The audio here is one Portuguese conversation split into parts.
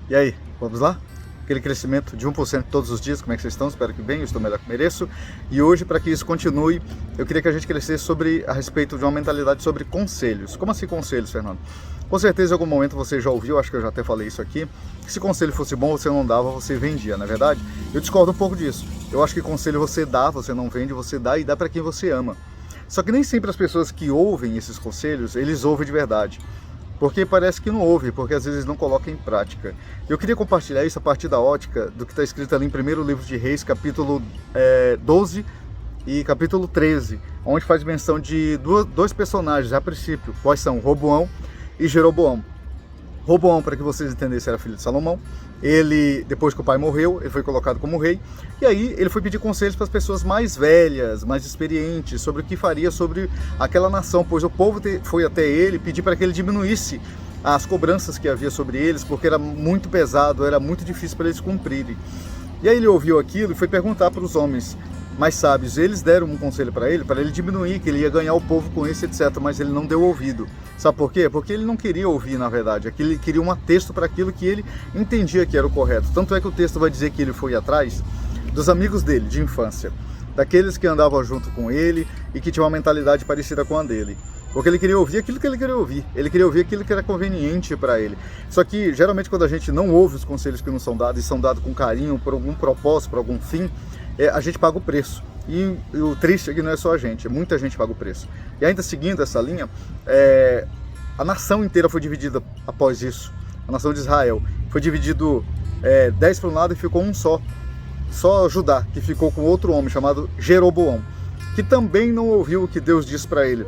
E aí, vamos lá? Aquele crescimento de 1% todos os dias, como é que vocês estão? Espero que bem, eu estou melhor que mereço. E hoje, para que isso continue, eu queria que a gente crescesse a respeito de uma mentalidade sobre conselhos. Como assim conselhos, Fernando? Com certeza em algum momento você já ouviu, acho que eu já até falei isso aqui, que se conselho fosse bom, você não dava, você vendia, não é verdade? Eu discordo um pouco disso. Eu acho que conselho você dá, você não vende, você dá e dá para quem você ama. Só que nem sempre as pessoas que ouvem esses conselhos, eles ouvem de verdade. Porque parece que não ouve, porque às vezes não coloca em prática. Eu queria compartilhar isso a partir da ótica do que está escrito ali em 1º livro de Reis, capítulo 12 e capítulo 13, onde faz menção de dois personagens a princípio, quais são Roboão e Jeroboão. Roboão, para que vocês entendessem, era filho de Salomão. Ele, depois que o pai morreu, ele foi colocado como rei. E aí ele foi pedir conselhos para as pessoas mais velhas, mais experientes, sobre o que faria sobre aquela nação, pois o povo foi até ele pedir para que ele diminuísse as cobranças que havia sobre eles, porque era muito pesado, era muito difícil para eles cumprirem. E aí ele ouviu aquilo e foi perguntar para os homens mais sábios. Eles deram um conselho para ele diminuir, que ele ia ganhar o povo com isso, etc. Mas ele não deu ouvido. Sabe por quê? Porque ele não queria ouvir, na verdade. Ele queria um texto para aquilo que ele entendia que era o correto. Tanto é que o texto vai dizer que ele foi atrás dos amigos dele, de infância. Daqueles que andavam junto com ele e que tinham uma mentalidade parecida com a dele. Porque ele queria ouvir aquilo que ele queria ouvir. Ele queria ouvir aquilo que era conveniente para ele. Só que, geralmente, quando a gente não ouve os conselhos que nos são dados, e são dados com carinho, por algum propósito, por algum fim, a gente paga o preço. E o triste é que não é só a gente, muita gente paga o preço. E ainda seguindo essa linha, a nação inteira foi dividida após isso. A nação de Israel foi dividido 10 para um lado e ficou um só. Só Judá, que ficou com outro homem chamado Jeroboão, que também não ouviu o que Deus disse para ele.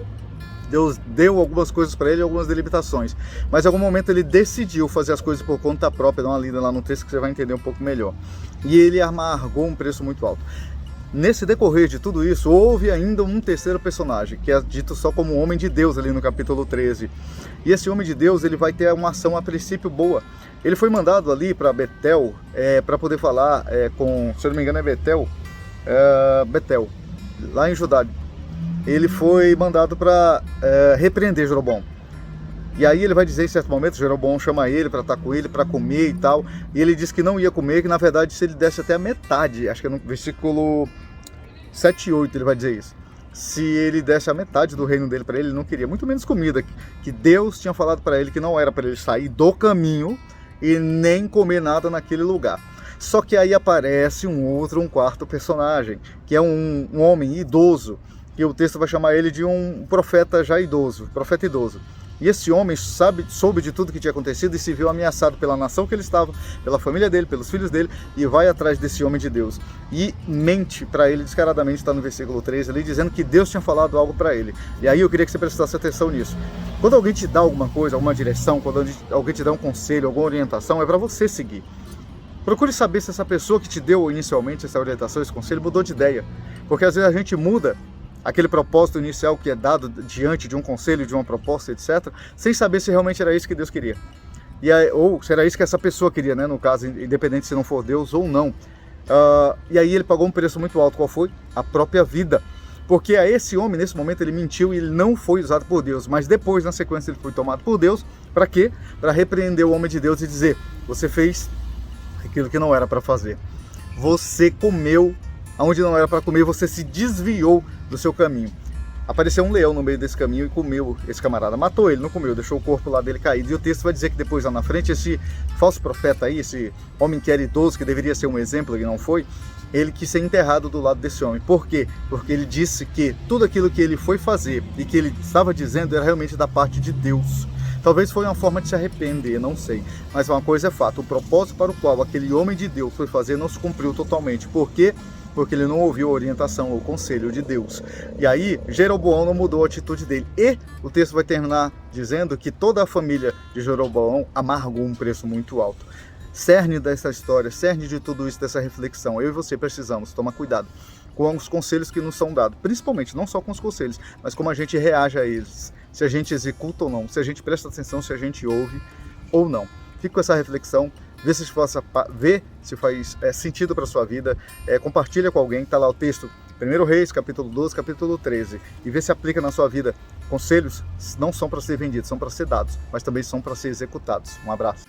Deus deu algumas coisas para ele, algumas delimitações. Mas em algum momento ele decidiu fazer as coisas por conta própria. Dá uma lida lá no texto que você vai entender um pouco melhor. E ele amargou um preço muito alto. Nesse decorrer de tudo isso, houve ainda um terceiro personagem, que é dito só como homem de Deus ali no capítulo 13. E esse homem de Deus, ele vai ter uma ação a princípio boa. Ele foi mandado ali para Betel, para poder falar com, se eu não me engano é Betel, lá em Judá. Ele foi mandado para repreender Jeroboão. E aí ele vai dizer em certo momento, Jeroboão chama ele para estar com ele, para comer e tal. E ele diz que não ia comer, que na verdade se ele desse até a metade, acho que é no versículo 7 e 8 ele vai dizer isso. Se ele desse a metade do reino dele para ele, ele não queria, muito menos comida. Que Deus tinha falado para ele que não era para ele sair do caminho e nem comer nada naquele lugar. Só que aí aparece um quarto personagem, que é um homem idoso, que o texto vai chamar ele de um profeta já idoso, profeta idoso. E esse homem soube de tudo que tinha acontecido e se viu ameaçado pela nação que ele estava, pela família dele, pelos filhos dele, e vai atrás desse homem de Deus. E mente para ele descaradamente, está no versículo 3 ali, dizendo que Deus tinha falado algo para ele. E aí eu queria que você prestasse atenção nisso. Quando alguém te dá alguma coisa, alguma direção, quando alguém te dá um conselho, alguma orientação, é para você seguir. Procure saber se essa pessoa que te deu inicialmente essa orientação, esse conselho, mudou de ideia. Porque às vezes a gente muda aquele propósito inicial que é dado diante de um conselho, de uma proposta, etc., sem saber se realmente era isso que Deus queria. Ou se era isso que essa pessoa queria, né? No caso, independente se não for Deus ou não. E aí ele pagou um preço muito alto. Qual foi? A própria vida. Porque a esse homem, nesse momento, ele mentiu e ele não foi usado por Deus. Mas depois, na sequência, ele foi tomado por Deus. Para quê? Para repreender o homem de Deus e dizer: você fez aquilo que não era para fazer. Você comeu onde não era para comer, você se desviou do seu caminho. Apareceu um leão no meio desse caminho e comeu esse camarada. Matou ele, não comeu, deixou o corpo lá dele caído. E o texto vai dizer que depois lá na frente, esse falso profeta aí, esse homem que era idoso, que deveria ser um exemplo e não foi, ele quis ser enterrado do lado desse homem. Por quê? Porque ele disse que tudo aquilo que ele foi fazer e que ele estava dizendo era realmente da parte de Deus. Talvez foi uma forma de se arrepender, não sei. Mas uma coisa é fato, o propósito para o qual aquele homem de Deus foi fazer não se cumpriu totalmente. Por quê? Porque ele não ouviu a orientação ou conselho de Deus. E aí, Jeroboão não mudou a atitude dele. E o texto vai terminar dizendo que toda a família de Jeroboão amargou um preço muito alto. Cerne dessa história, cerne de tudo isso, dessa reflexão. Eu e você precisamos tomar cuidado com os conselhos que nos são dados. Principalmente, não só com os conselhos, mas como a gente reage a eles. Se a gente executa ou não, se a gente presta atenção, se a gente ouve ou não. Fique com essa reflexão. Vê se faz sentido para a sua vida, compartilha com alguém, está lá o texto, 1 Reis, capítulo 12, capítulo 13, e vê se aplica na sua vida. Conselhos não são para ser vendidos, são para ser dados, mas também são para ser executados. Um abraço.